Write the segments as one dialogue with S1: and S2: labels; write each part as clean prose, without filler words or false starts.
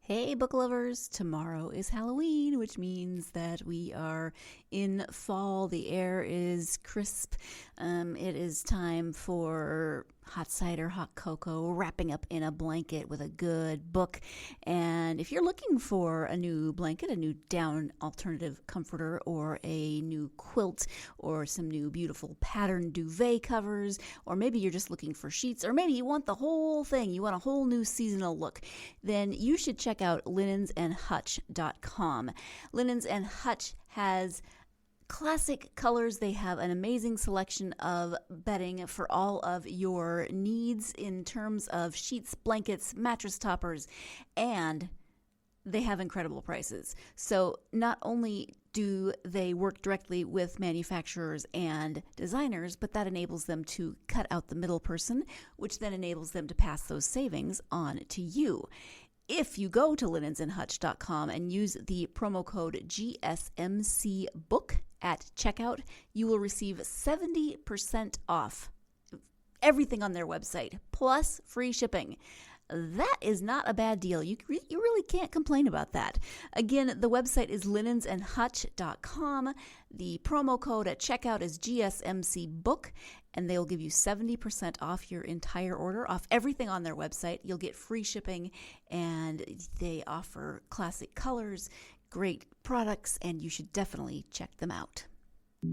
S1: Hey, book lovers! Tomorrow is Halloween, which means that we are in fall. The air is crisp. It is time for hot cider, hot cocoa, wrapping up in a blanket with a good book. And if you're looking for a new blanket, a new down alternative comforter, or a new quilt, or some new beautiful patterned duvet covers, or maybe you're just looking for sheets, or maybe you want the whole thing, you want a whole new seasonal look, then you should check out linensandhutch.com. Linens and Hutch has classic colors. They have an amazing selection of bedding for all of your needs in terms of sheets, blankets, mattress toppers, and they have incredible prices. So not only do they work directly with manufacturers and designers, but that enables them to cut out the middle person, which then enables them to pass those savings on to you. If you go to linensandhutch.com and use the promo code GSMCBOOK at checkout, you will receive 70% off everything on their website, plus free shipping. That is not a bad deal. You really can't complain about that. Again, the website is linensandhutch.com. The promo code at checkout is GSMCBOOK, and they'll give you 70% off your entire order, off everything on their website. You'll get free shipping, and they offer classic colors, great products, and you should definitely check them out.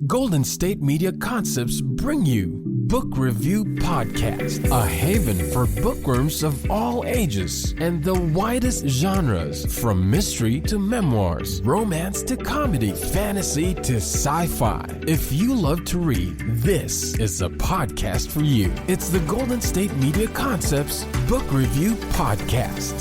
S2: Golden State Media Concepts bring you Book Review Podcast, a haven for bookworms of all ages and the widest genres, from mystery to memoirs, romance to comedy, fantasy to sci-fi. If you love to read, this is a podcast for you. It's the Golden State Media Concepts Book Review Podcast.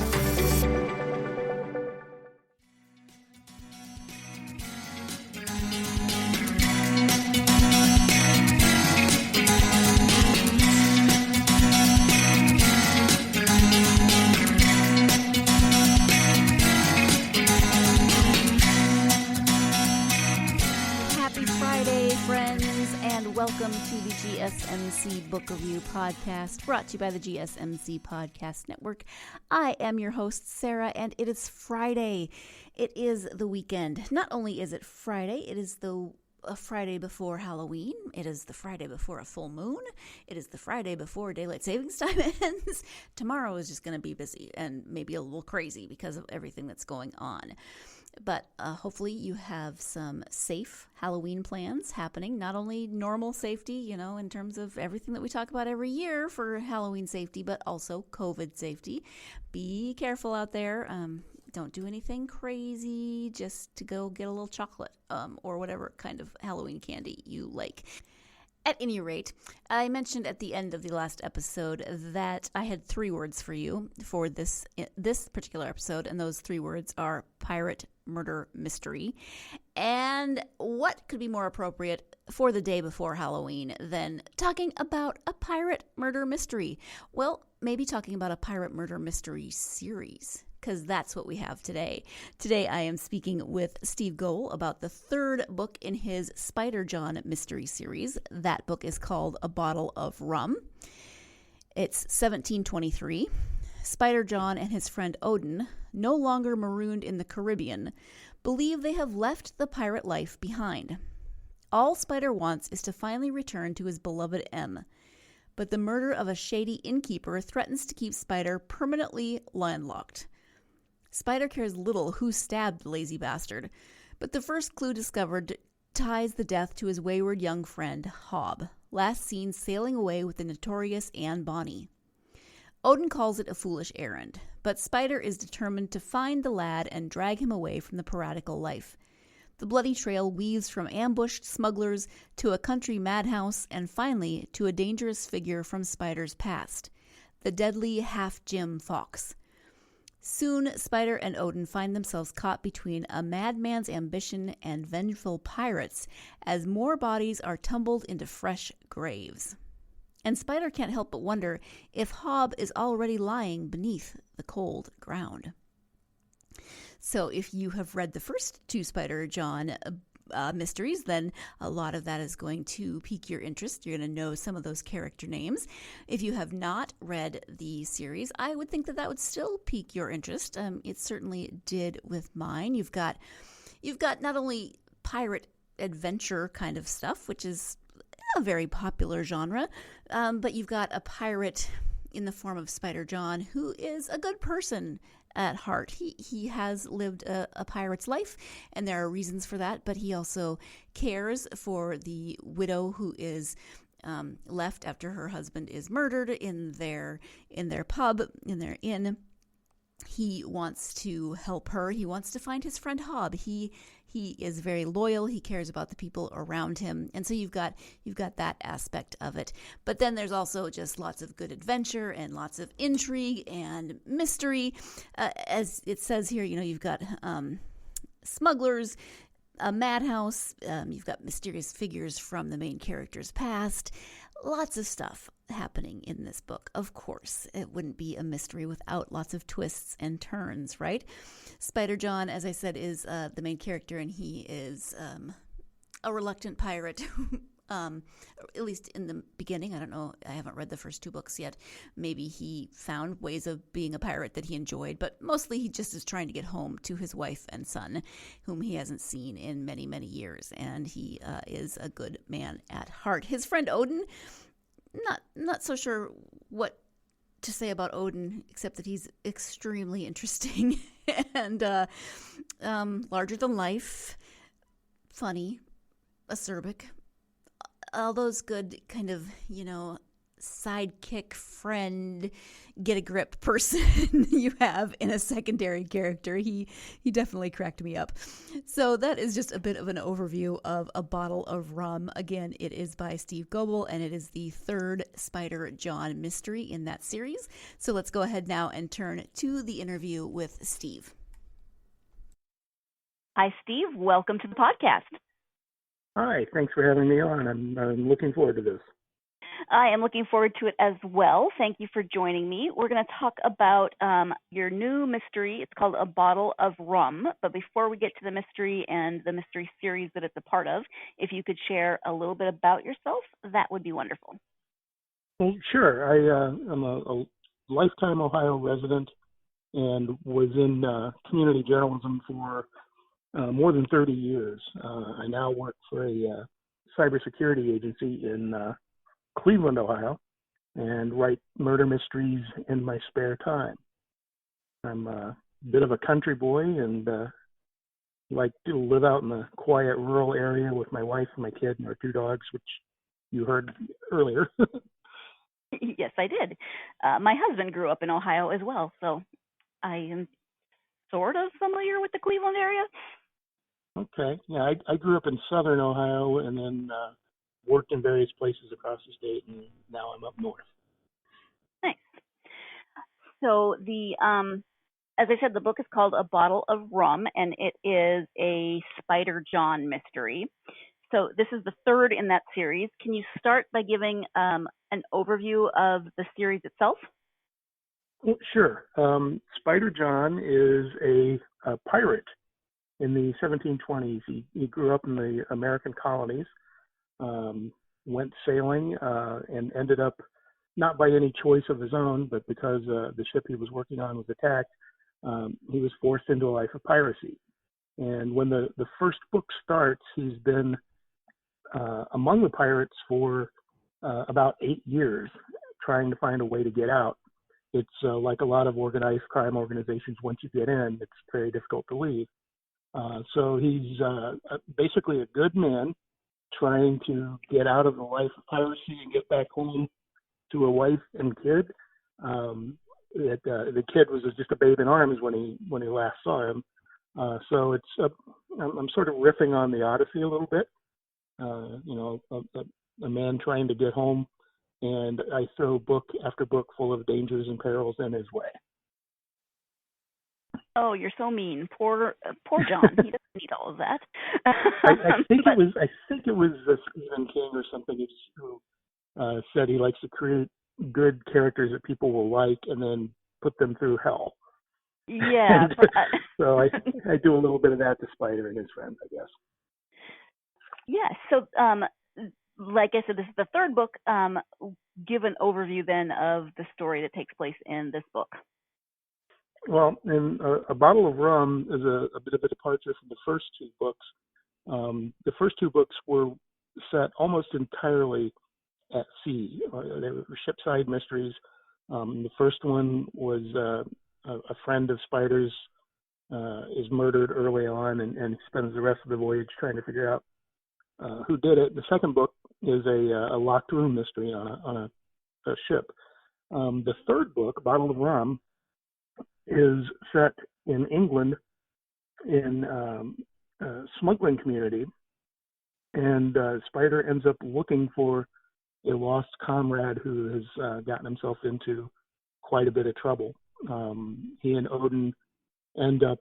S1: Welcome to the GSMC Book Review Podcast, brought to you by the GSMC Podcast Network. I am your host, Sarah, and it is Friday. It is the weekend. Not only is it Friday, it is a Friday before Halloween. It is the Friday before a full moon. It is the Friday before daylight savings time ends. Tomorrow is just going to be busy and maybe a little crazy because of everything that's going on. But hopefully you have some safe Halloween plans happening, not only normal safety, in terms of everything that we talk about every year for Halloween safety, but also COVID safety. Be careful out there. Don't do anything crazy just to go get a little chocolate or whatever kind of Halloween candy you like. At any rate, I mentioned at the end of the last episode that I had 3 words for you for this particular episode, and those 3 words are pirate, murder, mystery. And what could be more appropriate for the day before Halloween than talking about a pirate murder mystery? Well, maybe talking about a pirate murder mystery series, because that's what we have today. Today I am speaking with Steve Goble about the 3rd book in his Spider John mystery series. That book is called A Bottle of Rum. It's 1723. Spider John and his friend Odin, no longer marooned in the Caribbean, believe they have left the pirate life behind. All Spider wants is to finally return to his beloved M. But the murder of a shady innkeeper threatens to keep Spider permanently landlocked. Spider cares little who stabbed the lazy bastard, but the first clue discovered ties the death to his wayward young friend, Hob, last seen sailing away with the notorious Anne Bonny. Odin calls it a foolish errand, but Spider is determined to find the lad and drag him away from the piratical life. The bloody trail weaves from ambushed smugglers to a country madhouse and finally to a dangerous figure from Spider's past, the deadly half-Jim Fox. Soon, Spider and Odin find themselves caught between a madman's ambition and vengeful pirates as more bodies are tumbled into fresh graves. And Spider can't help but wonder if Hob is already lying beneath the cold ground. So if you have read the first 2 Spider John mysteries, then a lot of that is going to pique your interest. You're going to know some of those character names. If you have not read the series, I would think that that would still pique your interest. It certainly did with mine. You've got not only pirate adventure kind of stuff, which is a very popular genre, but you've got a pirate in the form of Spider John, who is a good person at heart. He has lived a pirate's life, and there are reasons for that, but he also cares for the widow who is left after her husband is murdered in their pub, in their inn. He wants to help her. He wants to find his friend Hob. He is very loyal. He cares about the people around him. And so you've got that aspect of it. But then there's also just lots of good adventure and lots of intrigue and mystery. As it says here, you've got smugglers, a madhouse. You've got mysterious figures from the main character's past. Lots of stuff happening in this book. Of course, it wouldn't be a mystery without lots of twists and turns, right? Spider John, as I said, is the main character, and he is a reluctant pirate. At least in the beginning. I don't know. I haven't read the first 2 books yet. Maybe he found ways of being a pirate that he enjoyed, but mostly he just is trying to get home to his wife and son, whom he hasn't seen in many, many years. And he is a good man at heart. His friend Odin, not so sure what to say about Odin, except that he's extremely interesting and larger than life, funny, acerbic. All those good kind of, sidekick, friend, get a grip person you have in a secondary character. He definitely cracked me up. So that is just a bit of an overview of A Bottle of Rum. Again, it is by Steve Goble, and it is the 3rd Spider John mystery in that series. So let's go ahead now and turn to the interview with Steve.
S3: Hi, Steve. Welcome to the podcast.
S4: Hi, thanks for having me on. I'm looking forward to this.
S3: I am looking forward to it as well. Thank you for joining me. We're going to talk about your new mystery. It's called A Bottle of Rum. But before we get to the mystery and the mystery series that it's a part of, if you could share a little bit about yourself, that would be wonderful.
S4: Well, sure. I'm a lifetime Ohio resident and was in community journalism for more than 30 years. I now work for a cybersecurity agency in Cleveland, Ohio, and write murder mysteries in my spare time. I'm a bit of a country boy and like to live out in the quiet rural area with my wife and my kid and our 2 dogs, which you heard earlier.
S3: Yes, I did. My husband grew up in Ohio as well, so I am sort of familiar with the Cleveland area.
S4: Okay. Yeah, I grew up in southern Ohio and then worked in various places across the state, and now I'm up north.
S3: Nice. So as I said, the book is called A Bottle of Rum, and it is a Spider John mystery. So this is the 3rd in that series. Can you start by giving an overview of the series itself?
S4: Well, sure. Spider John is a pirate in the 1720s. He grew up in the American colonies, went sailing, and ended up, not by any choice of his own, but because the ship he was working on was attacked, he was forced into a life of piracy. And when the first book starts, he's been among the pirates for about 8 years, trying to find a way to get out. It's like a lot of organized crime organizations. Once you get in, it's very difficult to leave. So he's basically a good man trying to get out of the life of piracy and get back home to a wife and kid. The kid was just a babe in arms when he last saw him. So it's I'm sort of riffing on the Odyssey a little bit. A man trying to get home, and I throw book after book full of dangers and perils in his way.
S3: Oh, you're so mean. Poor John. He doesn't need all of that.
S4: I think it was Stephen King or something who said he likes to create good characters that people will like and then put them through hell.
S3: Yeah.
S4: So I do a little bit of that to Spider and his friends, I guess.
S3: Yes. So, like I said, this is the third book. Give an overview then of the story that takes place in this book.
S4: Well, in A Bottle of Rum is a bit of a departure from the first two books. The first two books were set almost entirely at sea. They were shipside mysteries. The first one was a friend of Spider's is murdered early on, and spends the rest of the voyage trying to figure out who did it. The second book is a locked room mystery on a ship. The third book, A Bottle of Rum, is set in England in a smuggling community, and Spider ends up looking for a lost comrade who has gotten himself into quite a bit of trouble. He and Odin end up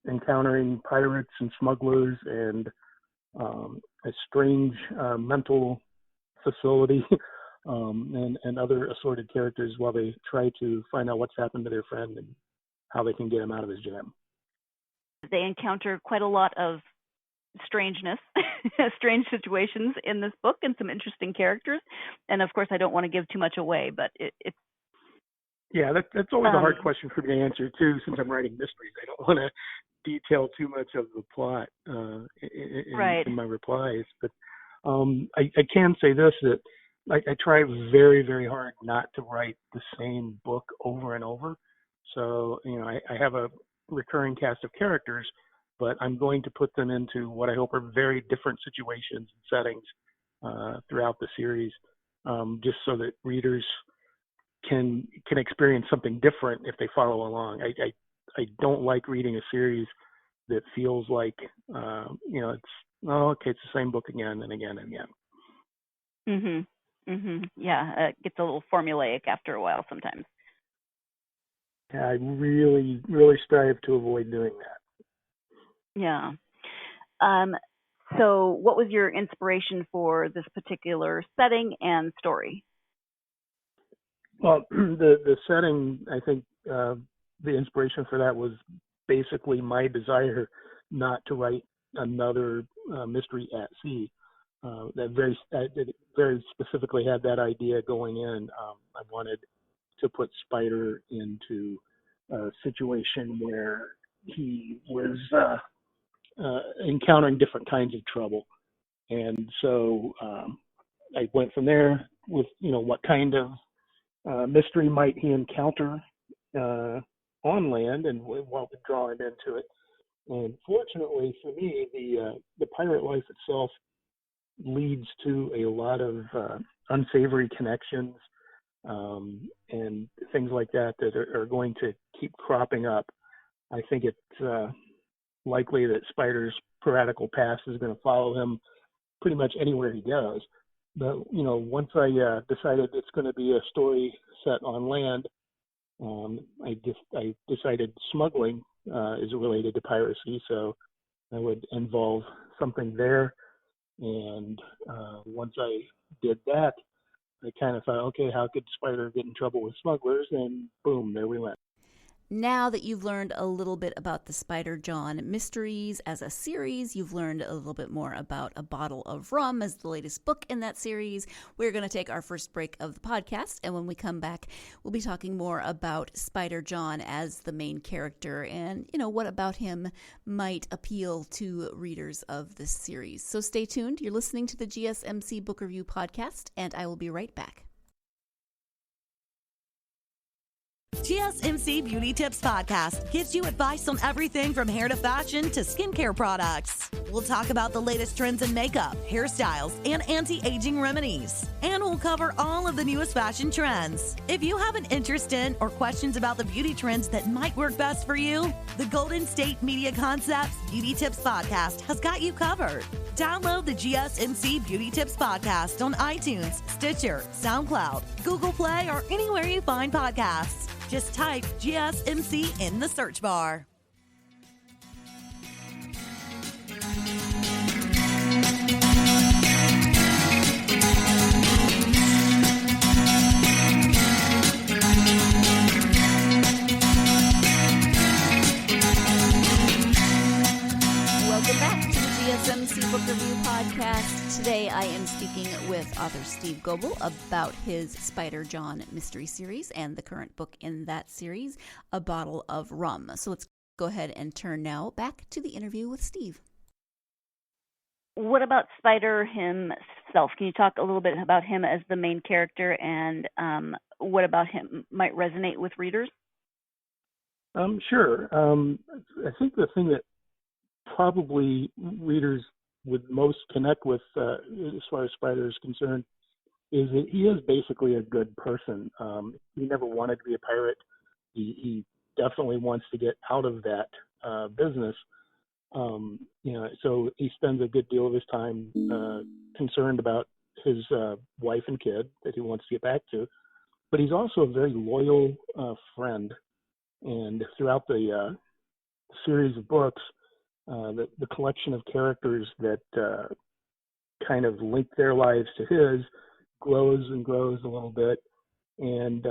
S4: encountering pirates and smugglers and a strange mental facility and other assorted characters while they try to find out what's happened to their friend and how they can get him out of his jam.
S3: They encounter quite a lot of strangeness, strange situations in this book, and some interesting characters. And of course, I don't want to give too much away, but it's
S4: yeah, that's always a hard question for me to answer too, since I'm writing mysteries. I don't want to detail too much of the plot in my replies. But I can say this, that I try very, very hard not to write the same book over and over. So, I have a recurring cast of characters, but I'm going to put them into what I hope are very different situations and settings throughout the series, just so that readers can experience something different if they follow along. I don't like reading a series that feels like it's it's the same book again and again and again.
S3: Yeah, it gets a little formulaic after a while sometimes.
S4: Yeah, I really, really strive to avoid doing that.
S3: Yeah. So what was your inspiration for this particular setting and story?
S4: Well, the setting, I think the inspiration for that was basically my desire not to write another mystery at sea. That very specifically had that idea going in. I wanted to put Spider into a situation where he was encountering different kinds of trouble. And so I went from there with, what kind of mystery might he encounter on land, and what would draw him into it. And fortunately for me, the pirate life itself leads to a lot of unsavory connections and things like that are going to keep cropping up. I think it's likely that Spider's piratical past is going to follow him pretty much anywhere he goes. But, once I decided it's going to be a story set on land, I decided smuggling is related to piracy, so I would involve something there. And once I did that, I kind of thought, okay, how could Spider get in trouble with smugglers? And boom, there we went.
S1: Now that you've learned a little bit about the Spider John mysteries as a series, you've learned a little bit more about A Bottle of Rum as the latest book in that series. We're going to take our first break of the podcast, and when we come back, we'll be talking more about Spider John as the main character and, what about him might appeal to readers of this series. So stay tuned. You're listening to the GSMC Book Review Podcast, and I will be right back.
S5: GSMC Beauty Tips Podcast gives you advice on everything from hair to fashion to skincare products. We'll talk about the latest trends in makeup, hairstyles, and anti-aging remedies. And we'll cover all of the newest fashion trends. If you have an interest in or questions about the beauty trends that might work best for you, the Golden State Media Concepts Beauty Tips Podcast has got you covered. Download the GSMC Beauty Tips Podcast on iTunes, Stitcher, SoundCloud, Google Play, or anywhere you find podcasts. Just type GSMC in the search bar.
S1: Welcome back to the GSMC GSMC Book Review Podcast. Today I am speaking with author Steve Goble about his Spider John mystery series and the current book in that series, A Bottle of Rum. So let's go ahead and turn now back to the interview with Steve.
S3: What about Spider himself? Can you talk a little bit about him as the main character, and what about him might resonate with readers?
S4: Sure. I think the thing that probably readers would most connect with as far as Spider is concerned is that he is basically a good person. He never wanted to be a pirate. He definitely wants to get out of that business. So he spends a good deal of his time concerned about his wife and kid that he wants to get back to. But he's also a very loyal friend. And throughout the series of books, the collection of characters that kind of link their lives to his grows and grows a little bit. And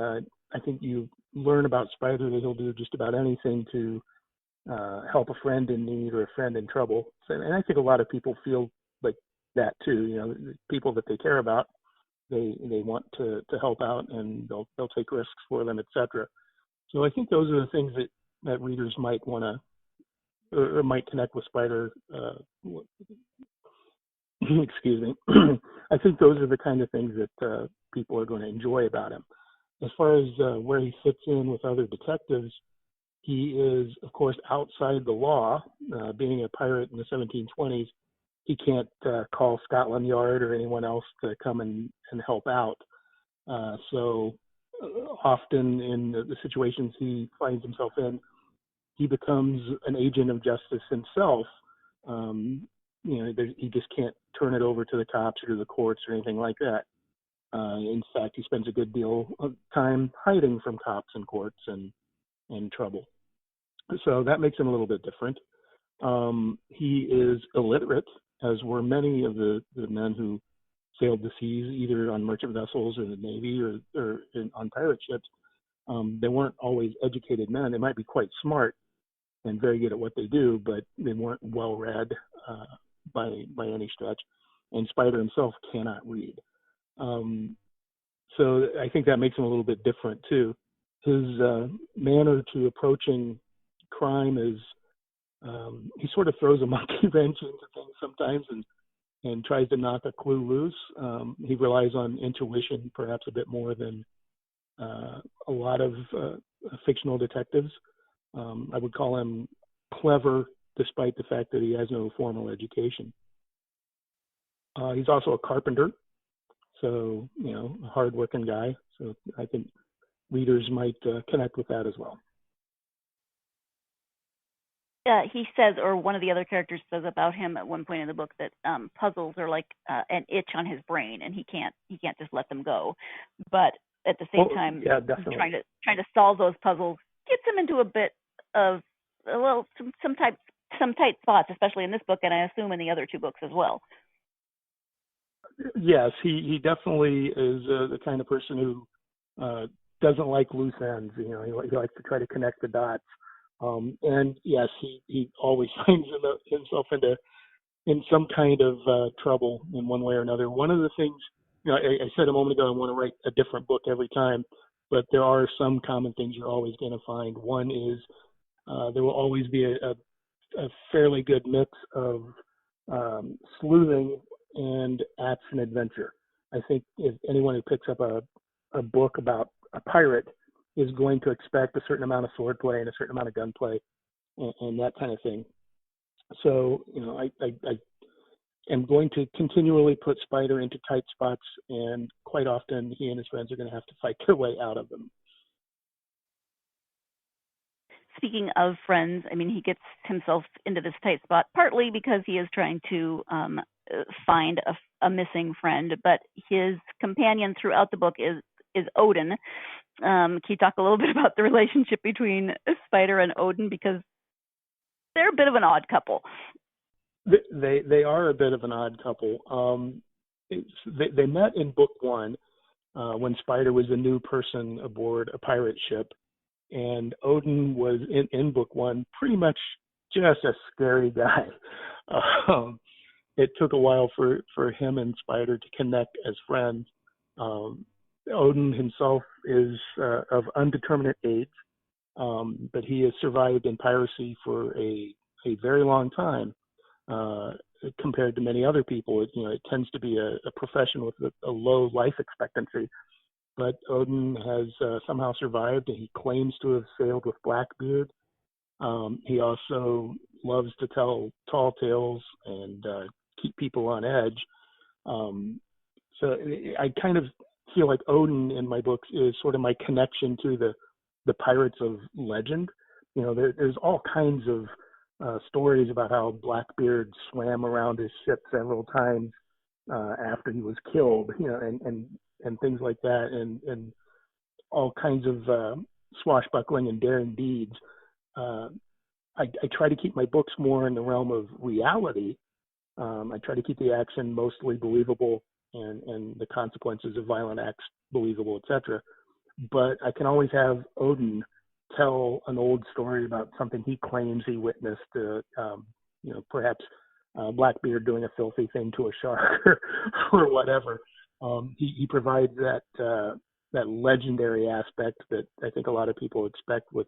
S4: I think you learn about Spider that he'll do just about anything to help a friend in need or a friend in trouble. And I think a lot of people feel like that too. You know, the people that they care about, they want to help out, and they'll take risks for them, etc. So I think those are the things that readers might want to or might connect with Spider. Excuse me. I think those are the kind of things that people are going to enjoy about him. As far as where he fits in with other detectives, he is, of course, outside the law. Being a pirate in the 1720s, he can't call Scotland Yard or anyone else to come and help out. So often in the situations he finds himself in, he becomes an agent of justice himself. He just can't turn it over to the cops or to the courts or anything like that. In fact, he spends a good deal of time hiding from cops and courts and trouble. So that makes him a little bit different. He is illiterate, as were many of the men who sailed the seas, either on merchant vessels or the Navy or on pirate ships. They weren't always educated men. They might be quite smart and very good at what they do, but they weren't well read by any stretch. And Spider himself cannot read. So I think that makes him a little bit different too. His manner to approaching crime is he sort of throws a monkey wrench into things sometimes and tries to knock a clue loose. He relies on intuition perhaps a bit more than a lot of fictional detectives. I would call him clever, despite the fact that he has no formal education. He's also a carpenter, so, a hard-working guy. So I think readers might connect with that as well.
S3: He says, or one of the other characters says about him at one point in the book, that puzzles are like an itch on his brain, and he can't just let them go. But at the same time,
S4: yeah, definitely.
S3: trying to solve those puzzles gets him into a bit of some tight spots, especially in this book, and I assume in the other two books as well.
S4: Yes, he definitely is the kind of person who doesn't like loose ends. He likes to try to connect the dots. And yes, he always finds himself in some kind of trouble in one way or another. One of the things, I said a moment ago, I want to write a different book every time, but there are some common things you're always going to find. One is there will always be a fairly good mix of sleuthing and action adventure. I think if anyone who picks up a book about a pirate is going to expect a certain amount of swordplay and a certain amount of gunplay and that kind of thing. So, I am going to continually put Spider into tight spots, and quite often he and his friends are going to have to fight their way out of them.
S3: Speaking of friends, he gets himself into this tight spot partly because he is trying to find a missing friend, but his companion throughout the book is Odin. Can you talk a little bit about the relationship between Spider and Odin, because they're a bit of an odd couple?
S4: They are a bit of an odd couple. They met in book one when Spider was a new person aboard a pirate ship, and Odin was in book one pretty much just a scary guy. it took a while for him and Spider to connect as friends. Odin himself is of undeterminate age, but he has survived in piracy for a very long time. Compared to many other people, it tends to be a profession with a low life expectancy. But Odin has somehow survived, and he claims to have sailed with Blackbeard. He also loves to tell tall tales and keep people on edge. So I kind of feel like Odin in my books is sort of my connection to the pirates of legend. There's all kinds of stories about how Blackbeard swam around his ship several times after he was killed, and things like that, and all kinds of swashbuckling and daring deeds. I try to keep my books more in the realm of reality. I try to keep the action mostly believable and the consequences of violent acts believable, etc. But I can always have Odin tell an old story about something he claims he witnessed, perhaps Blackbeard doing a filthy thing to a shark or whatever. He provides that legendary aspect that I think a lot of people expect with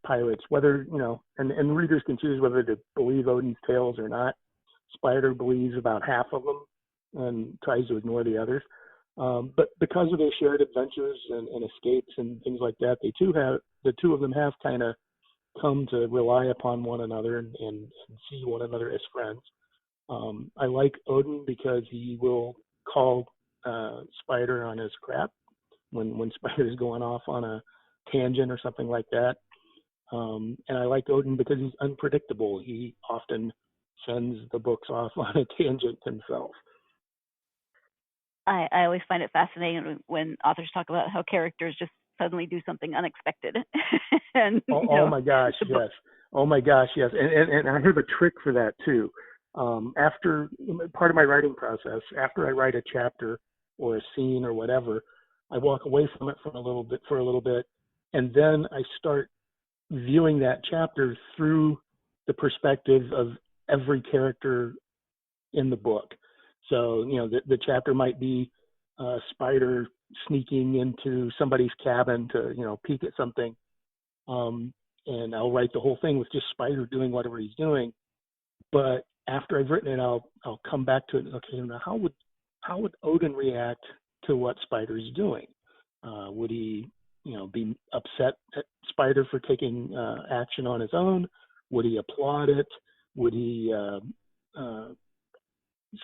S4: pirates, whether, and readers can choose whether to believe Odin's tales or not. Spider believes about half of them and tries to ignore the others. But because of their shared adventures and escapes and things like that, the two of them have kind of come to rely upon one another and see one another as friends. I like Odin because he will call Spider on his crap when Spider's going off on a tangent or something like that. And I like Odin because he's unpredictable. He often sends the books off on a tangent himself.
S3: I always find it fascinating when authors talk about how characters just suddenly do something unexpected. And
S4: oh my gosh, yes. Oh my gosh, yes. And I have a trick for that too. After part of my writing process, after I write a chapter or a scene or whatever, I walk away from it for a little bit, and then I start viewing that chapter through the perspective of every character in the book. So, the chapter might be Spider sneaking into somebody's cabin to, peek at something. And I'll write the whole thing with just Spider doing whatever he's doing. But after I've written it, I'll come back to it. Okay, now how would Odin react to what Spider's doing? Would he, be upset at Spider for taking action on his own? Would he applaud it? Would he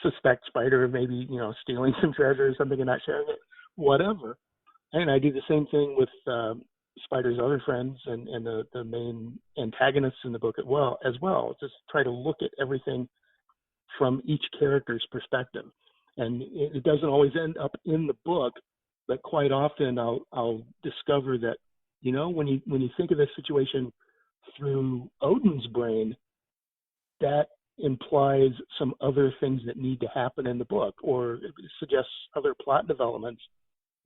S4: suspect Spider of maybe, stealing some treasure or something and not sharing it? Whatever. And I do the same thing with Spider's other friends and the main antagonists in the book as well. Just try to look at everything from each character's perspective. And it doesn't always end up in the book, but quite often I'll discover that, when you think of this situation through Odin's brain, that implies some other things that need to happen in the book, or it suggests other plot developments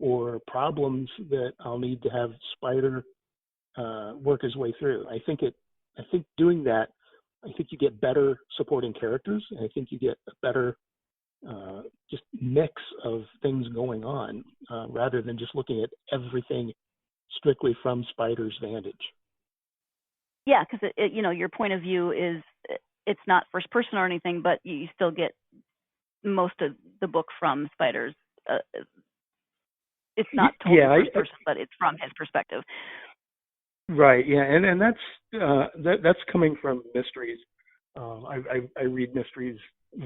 S4: or problems that I'll need to have Spider work his way through. I think doing that, I think you get better supporting characters, and I think you get a better just mix of things going on rather than just looking at everything strictly from Spider's vantage.
S3: Yeah, because your point of view is it's not first person or anything, but you still get most of the book from Spider's. It's not totally first person, but it's from his perspective.
S4: Right. Yeah, and that's coming from mysteries. I read mysteries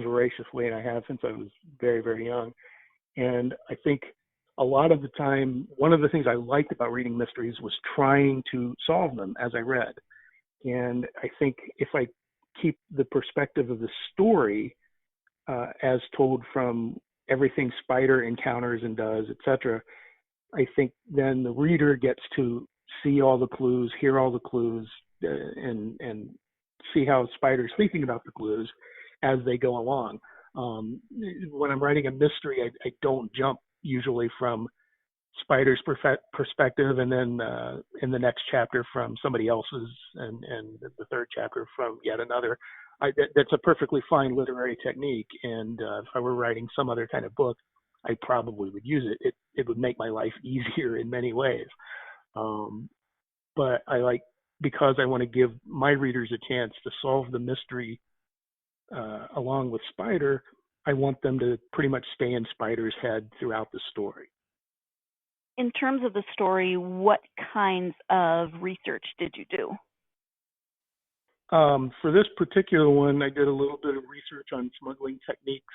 S4: voraciously, and I have since I was very, very young. And I think a lot of the time, one of the things I liked about reading mysteries was trying to solve them as I read. And I think if I keep the perspective of the story as told from everything Spider encounters and does, etc., I think then the reader gets to see all the clues, hear all the clues, and see how Spider's thinking about the clues as they go along. When I'm writing a mystery, I don't jump usually from Spider's perspective and then in the next chapter from somebody else's and the third chapter from yet another. that's a perfectly fine literary technique. And if I were writing some other kind of book, I probably would use it. It would make my life easier in many ways. But because I want to give my readers a chance to solve the mystery along with Spider, I want them to pretty much stay in Spider's head throughout the story.
S3: In terms of the story, what kinds of research did you do?
S4: For this particular one, I did a little bit of research on smuggling techniques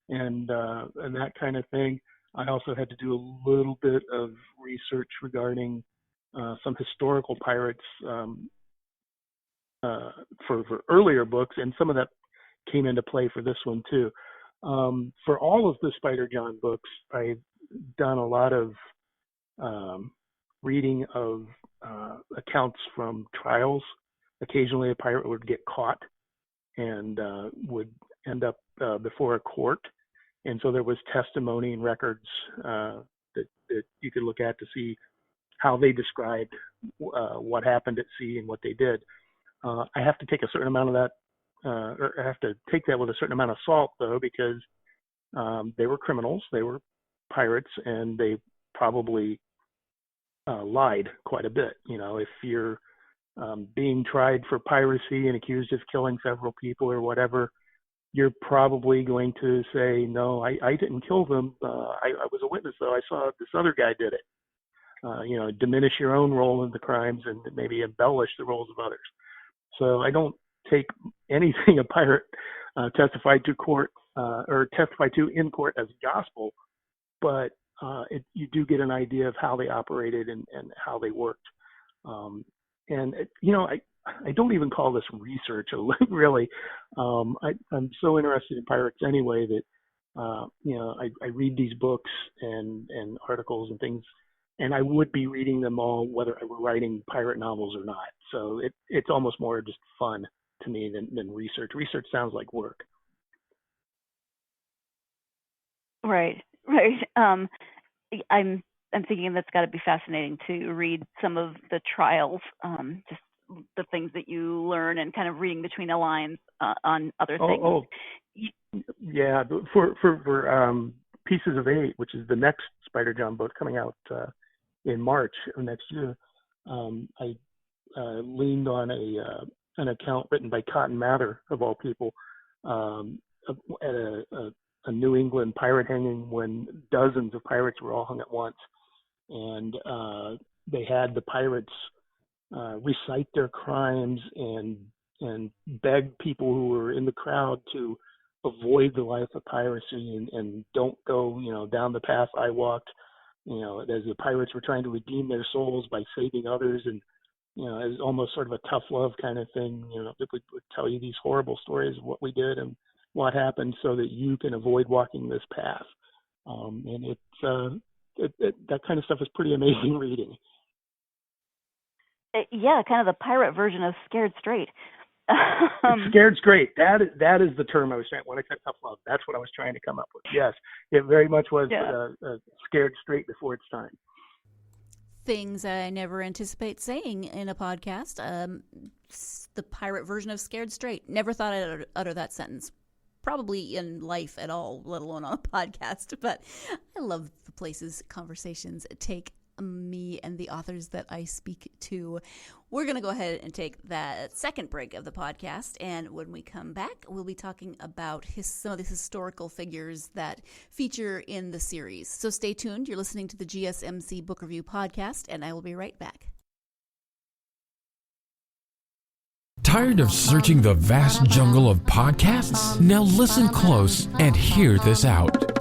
S4: and that kind of thing. I also had to do a little bit of research regarding some historical pirates for earlier books, and some of that came into play for this one too. For all of the Spider John books, I've done a lot of reading of accounts from trials. Occasionally a pirate would get caught and would end up before a court. And so there was testimony and records that you could look at to see how they described what happened at sea and what they did. I have to take a certain amount of that, or I have to take that with a certain amount of salt, though, because they were criminals, they were pirates, and they probably lied quite a bit. You know, if you're being tried for piracy and accused of killing several people or whatever, you're probably going to say, no, I didn't kill them. I was a witness, though. I saw this other guy did it. Diminish your own role in the crimes and maybe embellish the roles of others. So I don't take anything a pirate testified to court or testified to in court as gospel, but you do get an idea of how they operated and how they worked. I don't even call this research, really. I'm so interested in pirates anyway that, I read these books and articles and things, and I would be reading them all whether I were writing pirate novels or not. So it's almost more just fun to me than research. Research sounds like work.
S3: Right. I'm thinking that's got to be fascinating to read some of the trials, just the things that you learn and kind of reading between the lines on other things.
S4: Yeah. For Pieces of Eight, which is the next Spider John book coming out in March of next year, I leaned on an account written by Cotton Mather, of all people, at a New England pirate hanging when dozens of pirates were all hung at once. And they had the pirates recite their crimes and beg people who were in the crowd to avoid the life of piracy and don't go, down the path I walked, as the pirates were trying to redeem their souls by saving others. And, it was almost sort of a tough love kind of thing, that would tell you these horrible stories of what we did and what happened so that you can avoid walking this path. And that kind of stuff is pretty amazing reading.
S3: Yeah, kind of the pirate version of Scared Straight.
S4: Scared Straight. That is the term I was trying. When I said tough love, that's what I was trying to come up with. Yes, it very much was Scared Straight before its time.
S1: Things I never anticipate saying in a podcast. The pirate version of Scared Straight. Never thought I'd utter that sentence. Probably in life at all, let alone on a podcast. But I love the places conversations take me and the authors that I speak to. We're going to go ahead and take that second break of the podcast, and when we come back, we'll be talking about some of the historical figures that feature in the series. So stay tuned. You're listening to the GSMC Book Review Podcast, and I will be right back.
S2: Tired of searching the vast jungle of podcasts? Now listen close and hear this out.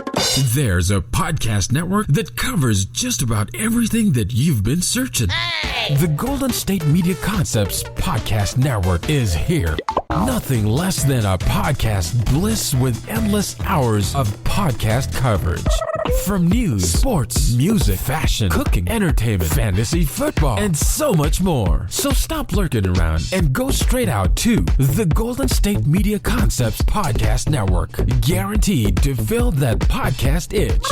S2: There's a podcast network that covers just about everything that you've been searching. Hey! The Golden State Media Concepts Podcast Network is here. Nothing less than a podcast bliss with endless hours of podcast coverage. From news, sports, music, fashion, cooking, entertainment, fantasy, football, and so much more. So stop lurking around and go straight out to the Golden State Media Concepts Podcast Network. Guaranteed to fill that podcast itch.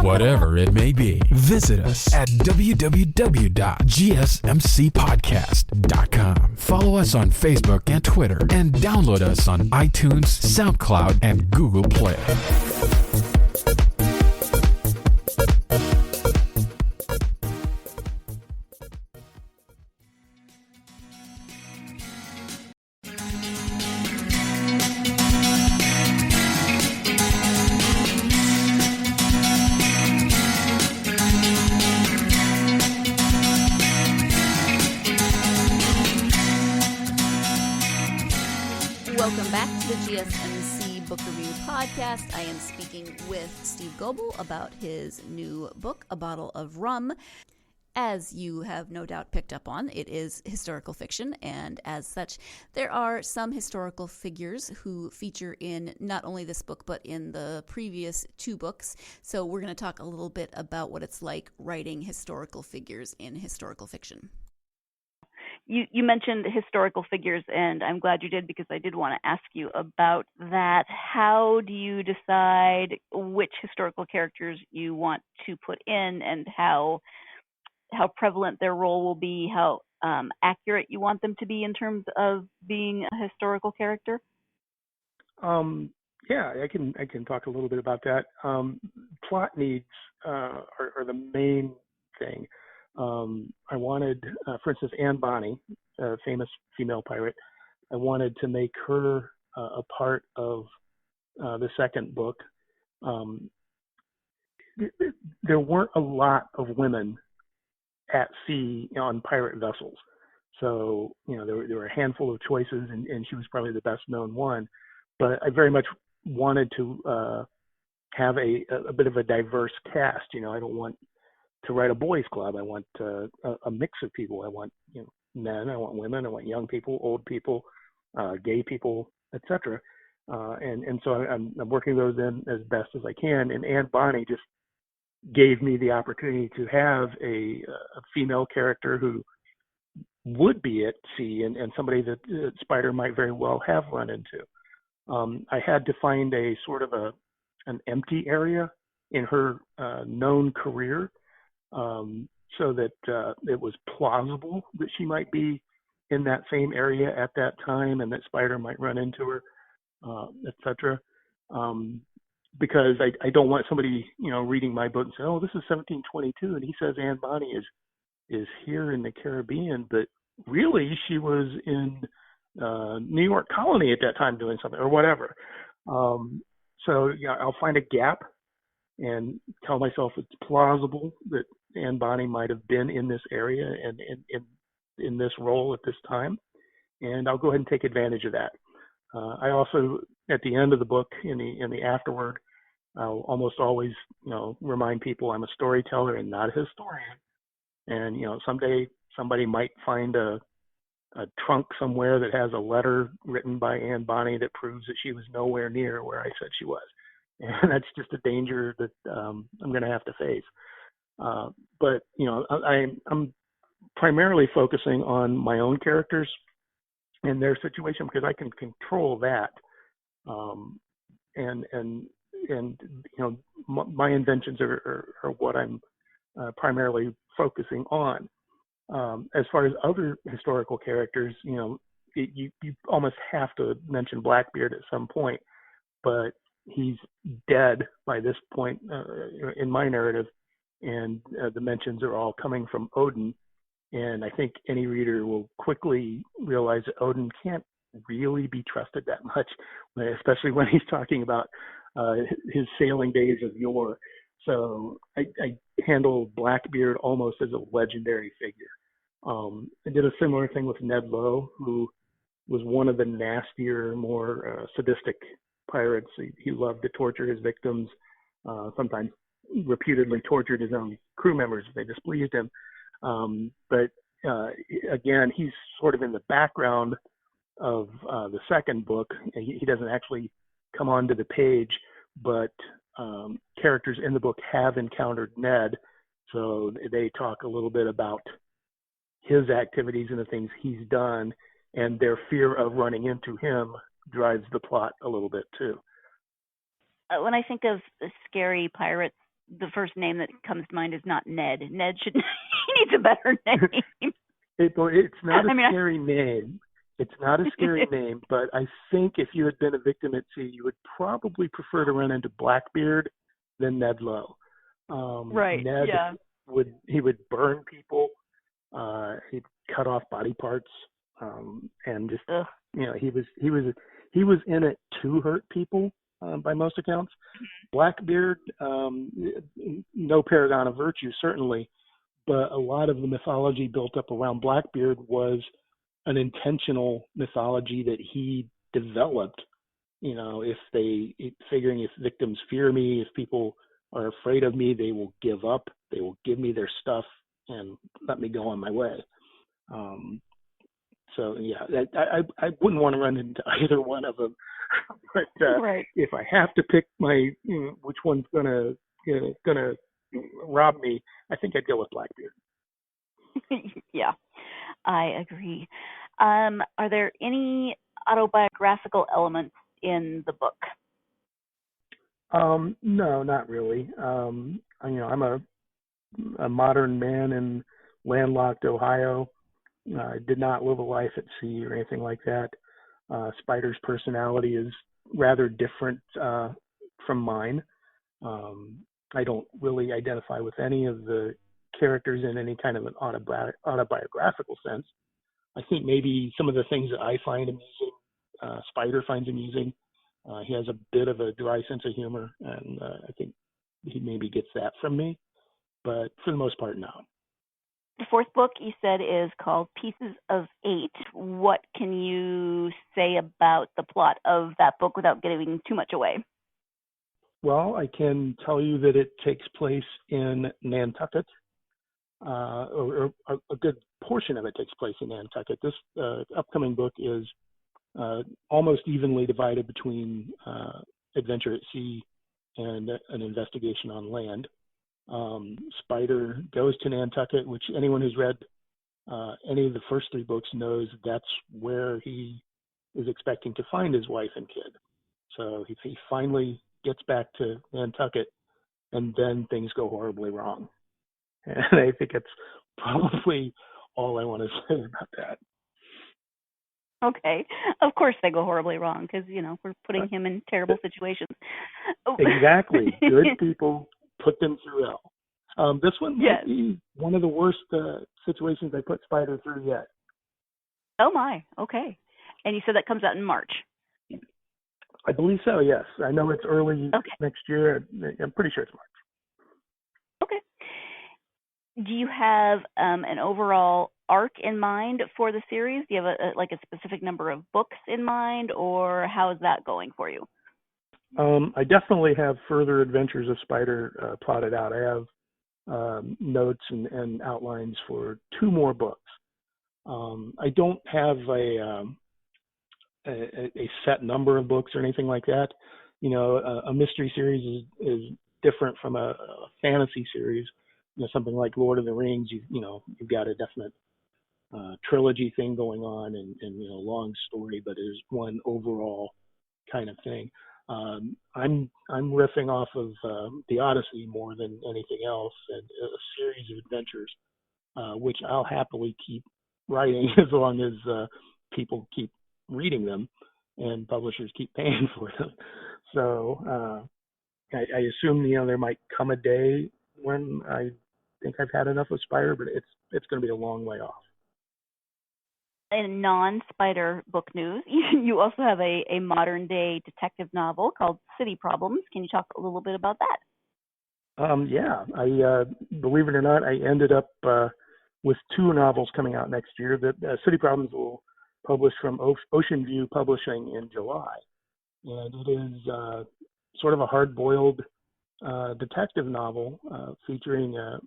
S2: Whatever it may be. Visit us at www.gsmcpodcast.com. Follow us on Facebook and Twitter, and download us on iTunes, SoundCloud, and Google Play.
S1: Welcome back to the GSMC Book Review Podcast. I am speaking with Steve Goble about his new book, A Bottle of Rum. As you have no doubt picked up on, it is historical fiction, and as such, there are some historical figures who feature in not only this book, but in the previous two books. So we're going to talk a little bit about what it's like writing historical figures in historical fiction.
S3: You mentioned historical figures, and I'm glad you did, because I did want to ask you about that. How do you decide which historical characters you want to put in, and how prevalent their role will be, how accurate you want them to be in terms of being a historical character?
S4: Yeah, I can talk a little bit about that. Plot needs are the main thing. I wanted, for instance, Anne Bonny, a famous female pirate. I wanted to make her a part of the second book. There weren't a lot of women at sea on pirate vessels, so there were a handful of choices, and she was probably the best known one. But I very much wanted to have a bit of a diverse cast. I don't want to write a boys' club. I want a mix of people. I want men. I want women. I want young people, old people, gay people, etc. And so I'm working those in as best as I can. And Anne Bonny just gave me the opportunity to have a female character who would be at sea, and somebody that Spider might very well have run into. I had to find a sort of an empty area in her known career, so that it was plausible that she might be in that same area at that time, and that Spider might run into her, etc. Because I don't want somebody reading my book and say, "Oh, this is 1722," and he says Anne Bonny is here in the Caribbean, but really she was in New York Colony at that time doing something or whatever. So I'll find a gap and tell myself it's plausible that Anne Bonny might have been in this area and in this role at this time, and I'll go ahead and take advantage of that. I also, at the end of the book, in the afterword, I'll almost always remind people I'm a storyteller and not a historian. And someday somebody might find a trunk somewhere that has a letter written by Anne Bonny that proves that she was nowhere near where I said she was. And that's just a danger that I'm going to have to face. But I'm primarily focusing on my own characters and their situation, because I can control that. My inventions are what I'm primarily focusing on. As far as other historical characters, you almost have to mention Blackbeard at some point, but he's dead by this point in my narrative, and the mentions are all coming from Odin. And I think any reader will quickly realize that Odin can't really be trusted that much, especially when he's talking about his sailing days of yore. So I handle Blackbeard almost as a legendary figure. I did a similar thing with Ned Lowe, who was one of the nastier, more sadistic pirates. He loved to torture his victims, sometimes reputedly tortured his own crew members if they displeased him. But again, he's sort of in the background of the second book. He doesn't actually come onto the page, but characters in the book have encountered Ned, so they talk a little bit about his activities and the things he's done, and their fear of running into him drives the plot a little bit too.
S3: When I think of scary pirates, the first name that comes to mind is not Ned. Ned should he needs a better name.
S4: It's not a scary name. It's not a scary name, but I think if you had been a victim at sea, you would probably prefer to run into Blackbeard than Ned Lowe.
S3: Right.
S4: Ned would burn people. He'd cut off body parts, and just he was in it to hurt people by most accounts. Blackbeard, no paragon of virtue certainly, but a lot of the mythology built up around Blackbeard was an intentional mythology that he developed. Figuring if victims fear me, if people are afraid of me, they will give up, they will give me their stuff and let me go on my way. I wouldn't want to run into either one of them. But if I have to pick which one's gonna rob me, I think I'd go with Blackbeard.
S3: Yeah, I agree. Are there any autobiographical elements in the book?
S4: No, not really. I'm a modern man in landlocked Ohio. I did not live a life at sea or anything like that. Spider's personality is rather different from mine. I don't really identify with any of the characters in any kind of an autobiographical sense. I think maybe some of the things that I find amusing, Spider finds amusing. He has a bit of a dry sense of humor, and I think he maybe gets that from me. But for the most part, no.
S3: The fourth book, you said, is called Pieces of Eight. What can you say about the plot of that book without giving too much away?
S4: Well, I can tell you that it takes place in Nantucket, or a good portion of it takes place in Nantucket. This upcoming book is almost evenly divided between adventure at sea and an investigation on land. Spider goes to Nantucket, which anyone who's read any of the first three books knows that's where he is expecting to find his wife and kid. So he finally gets back to Nantucket, and then things go horribly wrong. And I think it's probably all I want to say about that.
S3: Okay. Of course they go horribly wrong because, we're putting him in terrible situations.
S4: Exactly. Good people put them through hell. This one might be one of the worst situations I put Spider through yet.
S3: Oh, my. Okay. And you said that comes out in March.
S4: I believe so, yes. I know it's early next year. I'm pretty sure it's March.
S3: Okay. Do you have an overall arc in mind for the series? Do you have a specific number of books in mind, or how is that going for you?
S4: I definitely have further adventures of Spider plotted out. I have notes and outlines for 2 more books. I don't have a set number of books or anything like that. A mystery series is different from a fantasy series. Something like Lord of the Rings, you've got a definite trilogy thing going on and long story, but there's one overall kind of thing. I'm riffing off of the Odyssey more than anything else, and a series of adventures, which I'll happily keep writing as long as people keep reading them and publishers keep paying for them. So I assume there might come a day when I think I've had enough of Spider, but it's going to be a long way off.
S3: In non-Spider book news, you also have a modern-day detective novel called City Problems. Can you talk a little bit about that?
S4: Yeah. I believe it or not, I ended up with 2 novels coming out next year. That City Problems will publish from Ocean View Publishing in July. And it is sort of a hard-boiled detective novel featuring a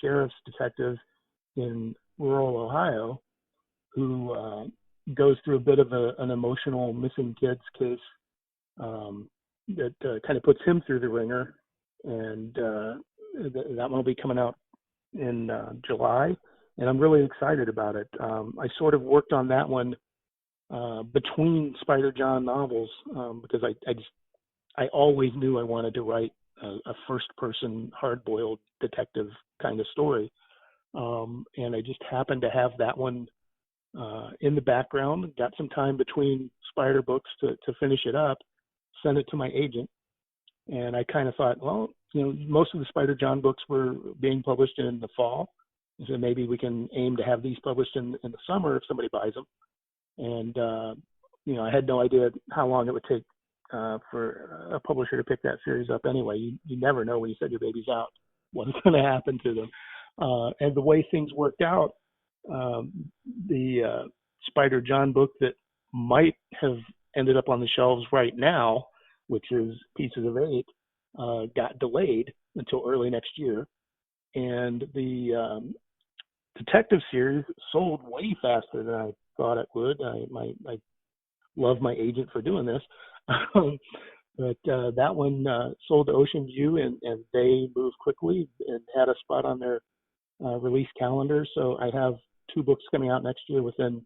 S4: sheriff's detective in rural Ohio who goes through a bit of an emotional missing kids case kind of puts him through the ringer, and that one will be coming out in July, and I'm really excited about it. I sort of worked on that one between Spider John novels because I always knew I wanted to write a first-person, hard-boiled detective kind of story, and I just happened to have that one in the background. Got some time between Spider books to finish it up, sent it to my agent, and I kind of thought, well, most of the Spider John books were being published in the fall, so maybe we can aim to have these published in the summer if somebody buys them. And I had no idea how long it would take for a publisher to pick that series up anyway. You never know when you set your babies out what's going to happen to them. And the way things worked out, the Spider John book that might have ended up on the shelves right now, which is Pieces of Eight, got delayed until early next year. And the detective series sold way faster than I thought it would. I love my agent for doing this. But that one sold to Ocean View, and they moved quickly and had a spot on their release calendar. So I have 2 books coming out next year within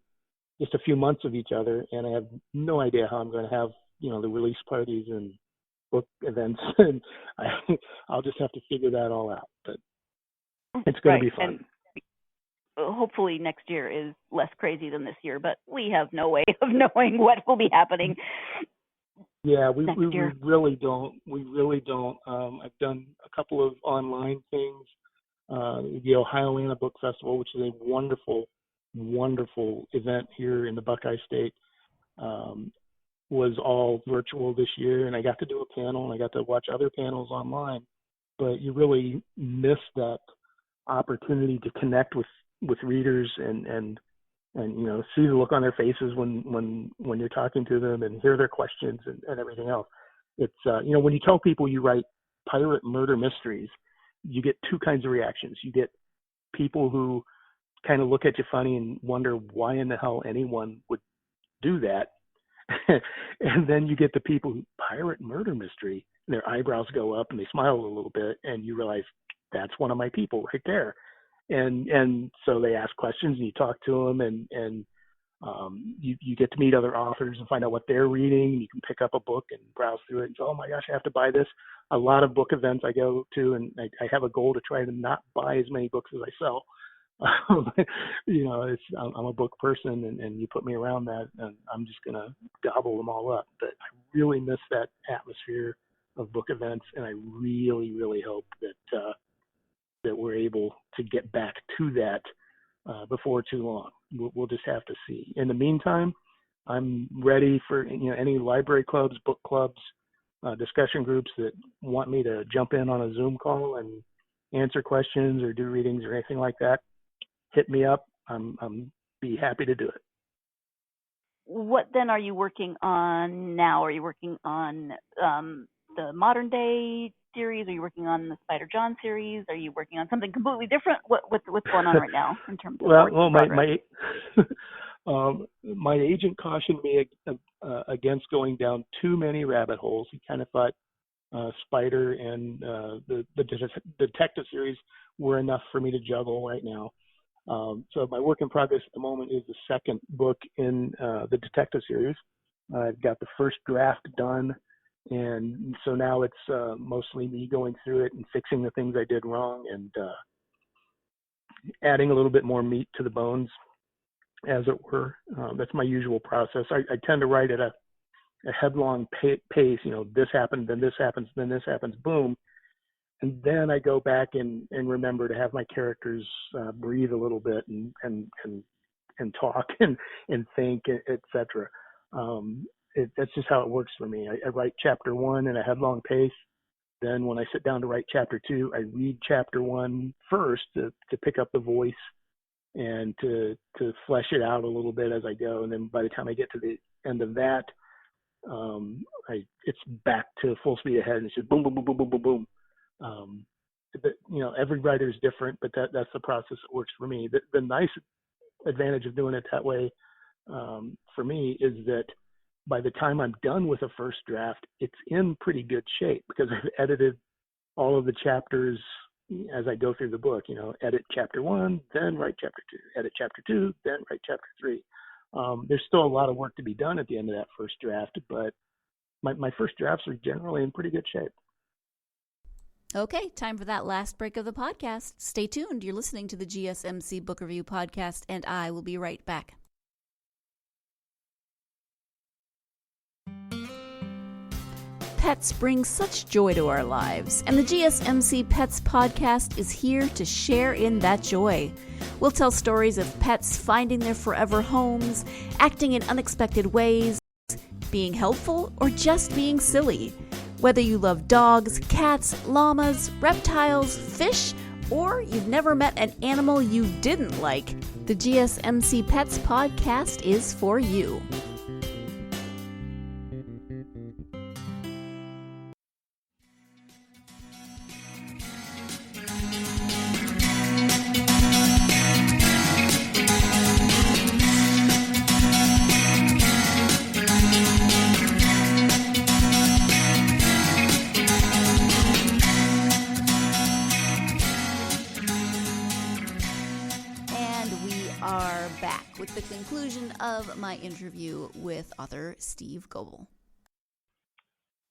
S4: just a few months of each other, and I have no idea how I'm going to have the release parties and book events, and I'll just have to figure that all out. But it's going to be fun.
S3: And hopefully next year is less crazy than this year, but we have no way of knowing what will be happening.
S4: Yeah, we really don't. We really don't. I've done a couple of online things. The Ohio Anna Book Festival, which is a wonderful, wonderful event here in the Buckeye State, was all virtual this year, and I got to do a panel, and I got to watch other panels online. But you really miss that opportunity to connect with readers and see the look on their faces when you're talking to them and hear their questions and everything else. It's when you tell people you write pirate murder mysteries, you get 2 kinds of reactions. You get people who kind of look at you funny and wonder why in the hell anyone would do that. And then you get the people who pirate murder mystery, and their eyebrows go up and they smile a little bit, and you realize that's one of my people right there. And so they ask questions and you talk to them, and you get to meet other authors and find out what they're reading. You can pick up a book and browse through it and say, oh my gosh, I have to buy this. A lot of book events I go to, and I have a goal to try to not buy as many books as I sell. I'm a book person, and you put me around that, and I'm just going to gobble them all up. But I really miss that atmosphere of book events, and I really, really hope that we're able to get back to that before too long. We'll just have to see. In the meantime, I'm ready for any library clubs, book clubs, discussion groups that want me to jump in on a Zoom call and answer questions or do readings or anything like that. Hit me up. I'm be happy to do it.
S3: What then are you working on now? Are you working on the modern day series? Are you working on the Spider John series? Are you working on something completely different? What's going on right now in terms of
S4: my agent cautioned me against going down too many rabbit holes. He kind of thought Spider and the detective series were enough for me to juggle right now. So my work in progress at the moment is the second book in the detective series. I've got the first draft done, and so now it's mostly me going through it and fixing the things I did wrong and adding a little bit more meat to the bones, as it were. That's my usual process. I tend to write at a headlong pace. This happened, then this happens, then this happens, boom. And then I go back and remember to have my characters breathe a little bit and talk and think, etc. That's just how it works for me. I write chapter 1 in a headlong pace. Then when I sit down to write chapter 2, I read chapter 1 first to pick up the voice and to flesh it out a little bit as I go. And then by the time I get to the end of that, it's back to full speed ahead, and it's just boom, boom, boom, boom, boom, boom, boom. Every writer is different, but that's the process that works for me. The nice advantage of doing it that way for me is that by the time I'm done with a first draft, it's in pretty good shape because I've edited all of the chapters as I go through the book. Edit chapter 1, then write chapter 2, edit chapter 2, then write chapter 3. There's still a lot of work to be done at the end of that first draft, but my first drafts are generally in pretty good shape.
S1: Okay, time for that last break of the podcast. Stay tuned. You're listening to the GSMC Book Review Podcast, and I will be right back. Pets bring such joy to our lives, and the GSMC Pets Podcast is here to share in that joy. We'll tell stories of pets finding their forever homes, acting in unexpected ways, being helpful, or just being silly. Whether you love dogs, cats, llamas, reptiles, fish, or you've never met an animal you didn't like, the GSMC Pets Podcast is for you. With the conclusion of my interview with author Steve Goble.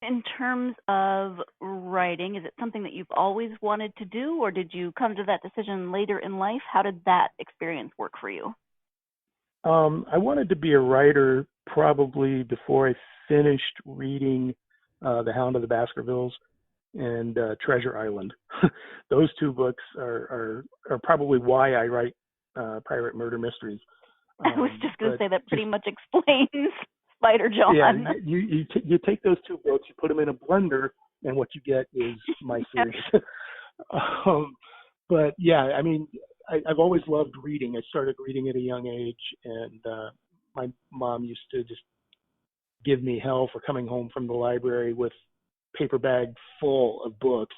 S3: In terms of writing, is it something that you've always wanted to do, or did you come to that decision later in life? How did that experience work for you?
S4: I wanted to be a writer probably before I finished reading The Hound of the Baskervilles and Treasure Island. Those two books are probably why I write pirate murder mysteries.
S3: I was just going to say that pretty much explains Spider John.
S4: Yeah, you take those two books, you put them in a blender, and what you get is my series. But yeah, I mean, I've always loved reading. I started reading at a young age, and my mom used to just give me hell for coming home from the library with paper bag full of books.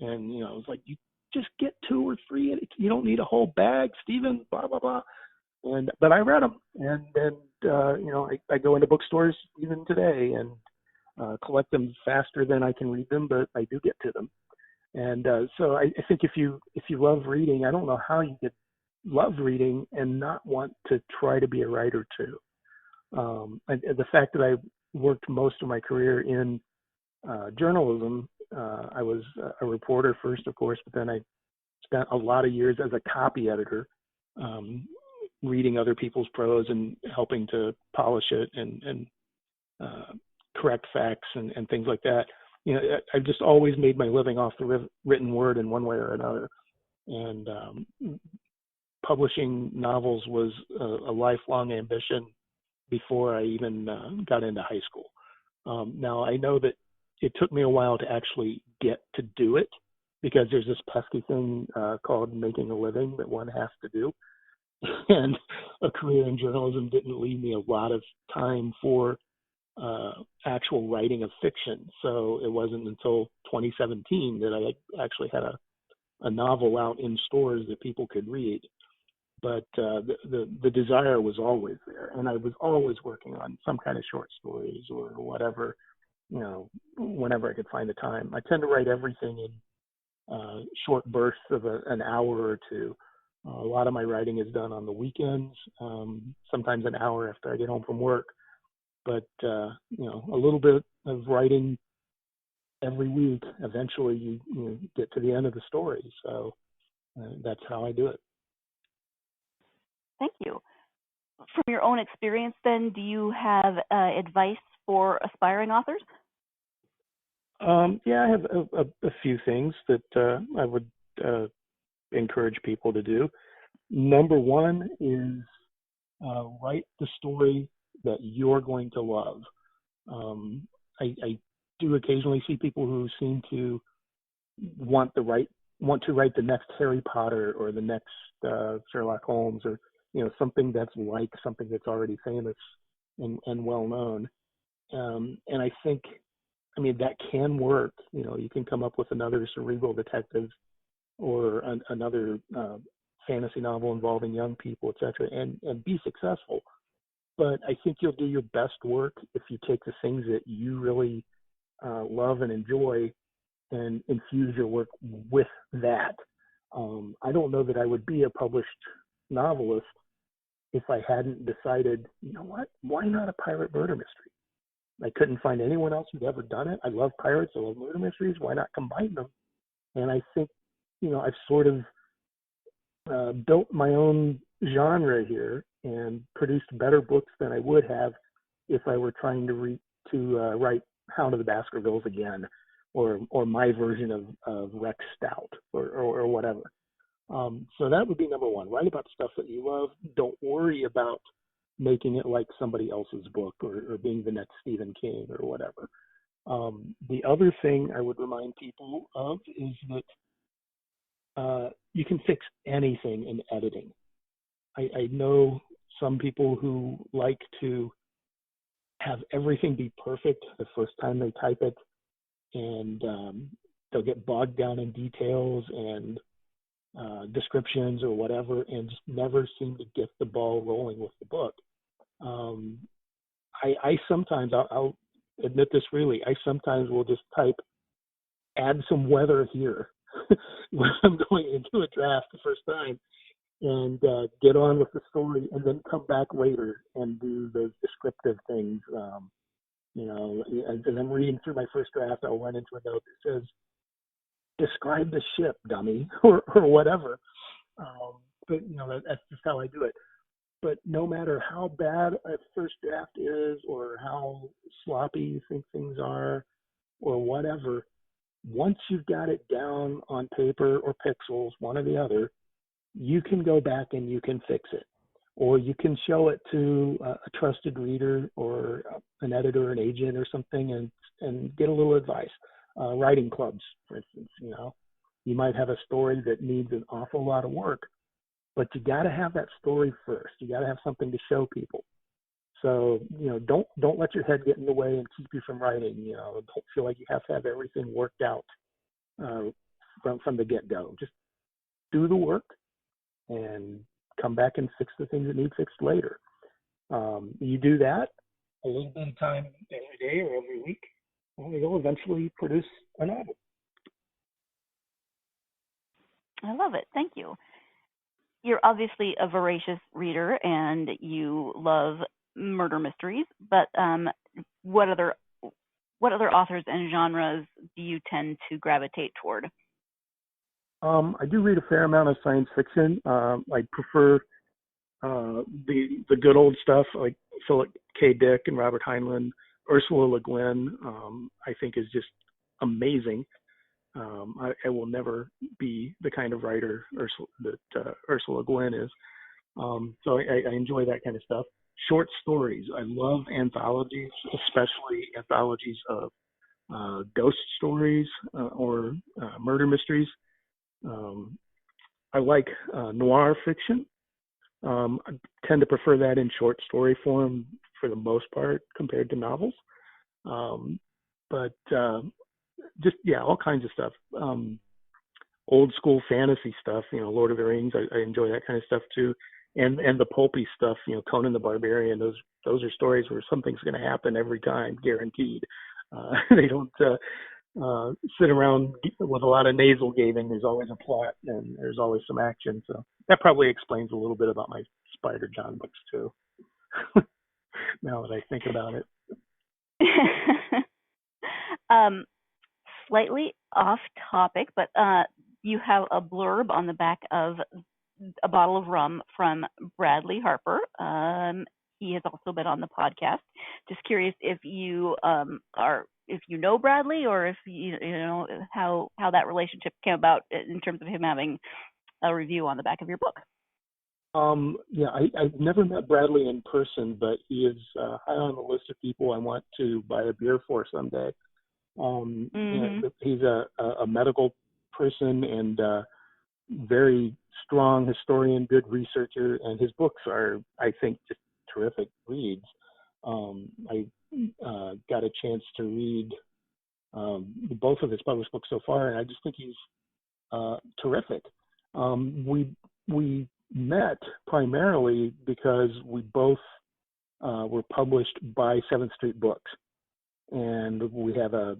S4: And, it was like, you just get 2 or 3. You don't need a whole bag, Stephen, blah, blah, blah. But I read them, and I go into bookstores even today and collect them faster than I can read them, but I do get to them. And so I think if you love reading, I don't know how you could love reading and not want to try to be a writer too. And the fact that I worked most of my career in journalism, I was a reporter first, of course, but then I spent a lot of years as a copy editor. Reading other people's prose and helping to polish it and correct facts and things like that. I've just always made my living off the written word in one way or another. And publishing novels was a lifelong ambition before I even got into high school. Now, I know that it took me a while to actually get to do it because there's this pesky thing called making a living that one has to do. And a career in journalism didn't leave me a lot of time for actual writing of fiction. So it wasn't until 2017 that I actually had a novel out in stores that people could read. But the desire was always there, and I was always working on some kind of short stories or whatever, whenever I could find the time. I tend to write everything in short bursts of an hour or two. A lot of my writing is done on the weekends, sometimes an hour after I get home from work. But, a little bit of writing every week, eventually you get to the end of the story. So that's how I do it.
S3: Thank you. From your own experience, then, do you have advice for aspiring authors?
S4: Yeah, I have a few things that I would encourage people to do. Number one is write the story that you're going to love. I do occasionally see people who seem to want to write the next Harry Potter or the next Sherlock Holmes or something that's like something that's already famous and well known. And I think, that can work. You can come up with another cerebral detective or another fantasy novel involving young people, etc., and be successful. but I think you'll do your best work if you take the things that you really love and enjoy and infuse your work with that. I don't know that I would be a published novelist if I hadn't decided, you know what, why not a pirate murder mystery? I couldn't find anyone else who'd ever done it. I love pirates, I love murder mysteries. Why not combine them? And I think, I've sort of built my own genre here and produced better books than I would have if I were trying to write Hound of the Baskervilles again, or my version of Rex Stout or whatever. So that would be number one. Write about stuff that you love. Don't worry about making it like somebody else's book or being the next Stephen King or whatever. The other thing I would remind people of is that you can fix anything in editing. I know some people who like to have everything be perfect the first time they type it, and they'll get bogged down in details and descriptions or whatever, and just never seem to get the ball rolling with the book. I sometimes, I'll admit this freely, I sometimes will just type, add some weather here when I'm going into a draft the first time, and get on with the story, and then come back later and do those descriptive things. As I'm reading through my first draft, I'll run into a note that says, describe the ship, dummy, or whatever. But that's just how I do it. But no matter how bad a first draft is, or how sloppy you think things are, or whatever, once you've got it down on paper or pixels, one or the other, you can go back and you can fix it. Or you can show it to a trusted reader or an editor or an agent or something, and get a little advice. Writing clubs, for instance, you might have a story that needs an awful lot of work, but you got to have that story first. You got to have something to show people. So, don't let your head get in the way and keep you from writing. Don't feel like you have to have everything worked out from the get-go. Just do the work and come back and fix the things that need fixed later. You do that a little bit of time every day or every week, and you'll eventually produce a novel.
S3: I love it. Thank you. You're obviously a voracious reader and you love murder mysteries, but what other authors and genres do you tend to gravitate toward?
S4: I do read a fair amount of science fiction. I prefer the good old stuff like Philip K. Dick and Robert Heinlein. Ursula Le Guin, I think, is just amazing. I will never be the kind of writer that Ursula Le Guin is. So I enjoy that kind of stuff. Short stories. I love anthologies, especially anthologies of ghost stories or murder mysteries. I like noir fiction. I tend to prefer that in short story form for the most part compared to novels. But all kinds of stuff. Old school fantasy stuff, Lord of the Rings. I enjoy that kind of stuff too. And the pulpy stuff, Conan the Barbarian. Those are stories where something's going to happen every time, guaranteed. They don't sit around with a lot of nasal gazing. There's always a plot and there's always some action. So that probably explains a little bit about my Spider John books too. Now that I think about it.
S3: Slightly off topic, but you have a blurb on the back of A Bottle of Rum from Bradley Harper. He has also been on the podcast. Just curious if you if you know Bradley, or if you know how that relationship came about in terms of him having a review on the back of your book.
S4: I've never met Bradley in person, but he is high on the list of people I want to buy a beer for someday. He's a medical person and very strong historian, good researcher, and his books are, I think, just terrific reads. I got a chance to read both of his published books so far, and I just think he's terrific. We met primarily because we both were published by 7th Street Books. And we have a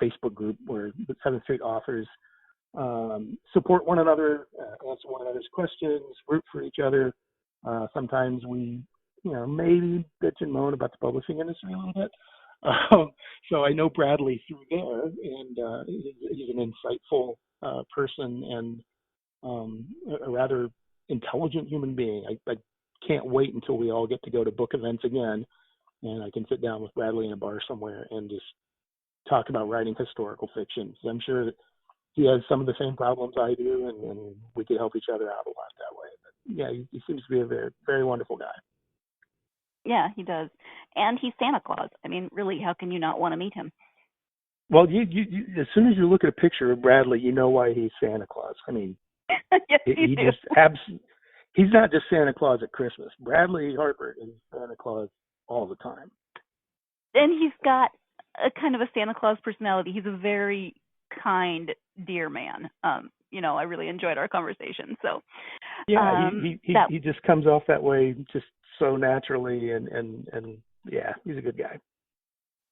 S4: Facebook group where the 7th Street authors support one another, answer one another's questions, root for each other. Sometimes we, maybe bitch and moan about the publishing industry a little bit. So I know Bradley through there, and he's an insightful person and a rather intelligent human being. I can't wait until we all get to go to book events again, and I can sit down with Bradley in a bar somewhere and just talk about writing historical fiction. So I'm sure that he has some of the same problems I do, and we could help each other out a lot that way. But yeah, he seems to be a very, very wonderful guy.
S3: Yeah, he does. And he's Santa Claus. I mean, really, how can you not want to meet him?
S4: Well, you as soon as you look at a picture of Bradley, you know why he's Santa Claus. I mean,
S3: yes,
S4: he's not just Santa Claus at Christmas. Bradley Harper is Santa Claus all the time.
S3: And he's got a kind of a Santa Claus personality. He's a very kind, dear man. I really enjoyed our conversation. So
S4: yeah, he just comes off that way just so naturally, and yeah, he's a good guy.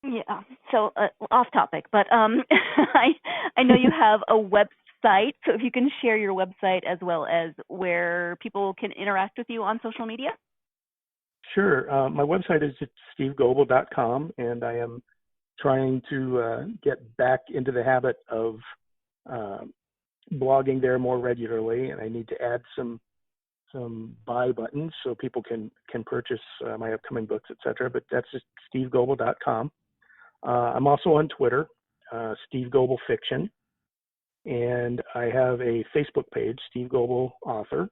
S3: Yeah. So off topic, but I know you have a website. So if you can share your website as well as where people can interact with you on social media.
S4: Sure. My website is at stevegoble.com, and I am trying to get back into the habit of blogging there more regularly, and I need to add some buy buttons so people can purchase my upcoming books, etc. But that's just stevegoble.com. I'm also on Twitter, Steve Goble Fiction, and I have a Facebook page, Steve Goble Author,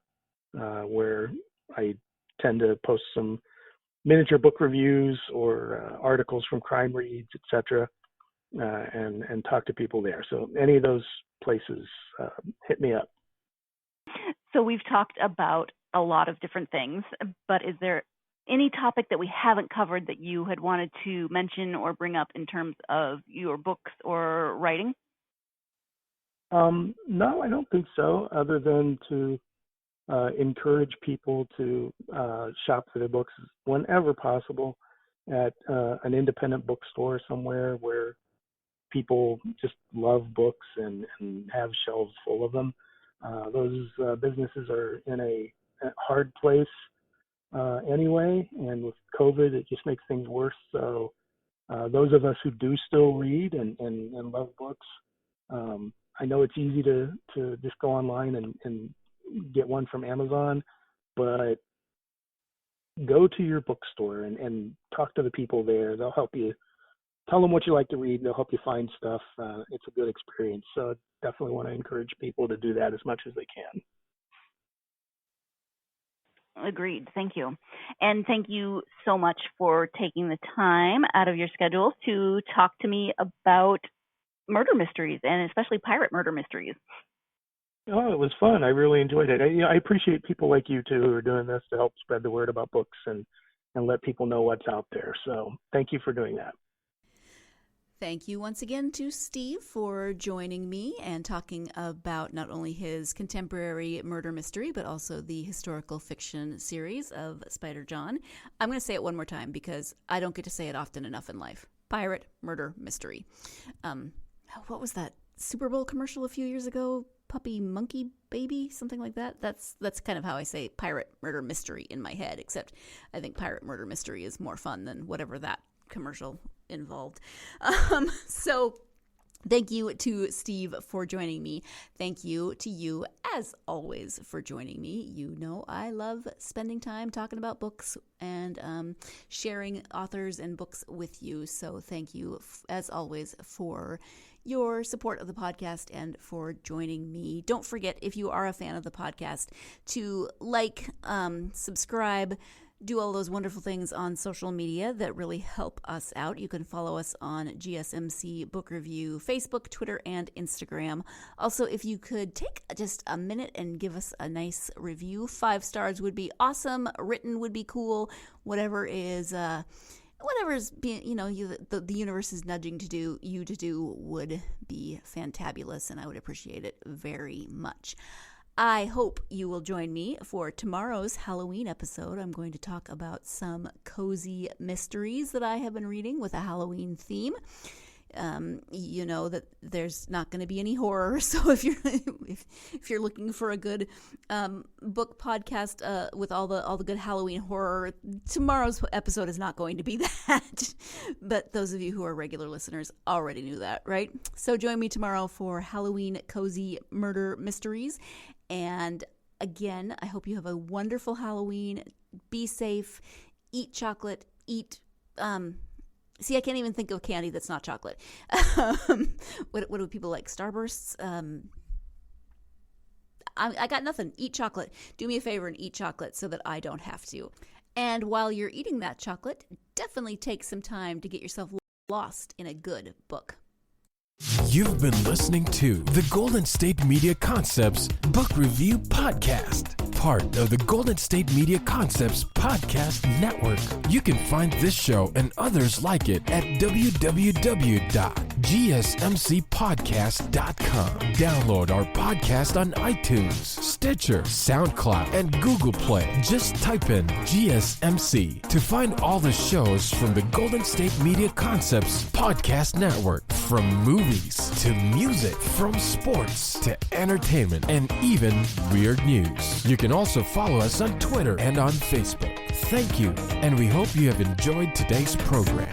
S4: where I tend to post some miniature book reviews or articles from crime reads, etc., and talk to people there. So any of those places, hit me up.
S3: So we've talked about a lot of different things, but is there any topic that we haven't covered that you had wanted to mention or bring up in terms of your books or writing?
S4: No, I don't think so, other than to encourage people to shop for their books whenever possible at an independent bookstore somewhere where people just love books and have shelves full of them. Those businesses are in a hard place anyway, and with COVID, it just makes things worse. So those of us who do still read and love books, I know it's easy to just go online and get one from Amazon, but go to your bookstore and talk to the people there. They'll help you. Tell them what you like to read. They'll help you find stuff. It's a good experience. So I definitely want to encourage people to do that as much as they can.
S3: Agreed. Thank you. And thank you so much for taking the time out of your schedule to talk to me about murder mysteries, and especially pirate murder mysteries.
S4: Oh, it was fun. I really enjoyed it. I appreciate people like you too who are doing this to help spread the word about books and let people know what's out there. So thank you for doing that.
S1: Thank you once again to Steve for joining me and talking about not only his contemporary murder mystery, but also the historical fiction series of Spider John. I'm going to say it one more time because I don't get to say it often enough in life. Pirate murder mystery. What was that Super Bowl commercial a few years ago? Puppy monkey baby, something like that. That's kind of how I say pirate murder mystery in my head, except I think pirate murder mystery is more fun than whatever that commercial involved. So thank you to Steve for joining me. Thank you to you, as always, for joining me. You know I love spending time talking about books and sharing authors and books with you. So thank you, as always, for your support of the podcast and for joining me. Don't forget, if you are a fan of the podcast, to like, subscribe, do all those wonderful things on social media that really help us out. You can follow us on GSMC Book Review, Facebook, Twitter, and Instagram. Also, if you could take just a minute and give us a nice review, 5 stars would be awesome. Written would be cool. Whatever's being, the universe is nudging you to do would be fantabulous, and I would appreciate it very much. I hope you will join me for tomorrow's Halloween episode. I'm going to talk about some cozy mysteries that I have been reading with a Halloween theme. You know that there's not going to be any horror, so if you're looking for a good book podcast with all the good Halloween horror, tomorrow's episode is not going to be that. But those of you who are regular listeners already knew that, right? So join me tomorrow for Halloween cozy murder mysteries. And again, I hope you have a wonderful Halloween. Be safe. Eat chocolate. Eat. See, I can't even think of candy that's not chocolate. What do people like? Starbursts? I got nothing. Eat chocolate. Do me a favor and eat chocolate so that I don't have to. And while you're eating that chocolate, definitely take some time to get yourself lost in a good book.
S2: You've been listening to the Golden State Media Concepts Book Review Podcast, part of the Golden State Media Concepts Podcast Network. You can find this show and others like it at www.gsmcpodcast.com. Download our podcast on iTunes, Stitcher, SoundCloud, and Google Play. Just type in GSMC to find all the shows from the Golden State Media Concepts Podcast Network, from movies to music, from sports to entertainment, and even weird news. You can also follow us on Twitter and on Facebook. Thank you, and we hope you have enjoyed today's program.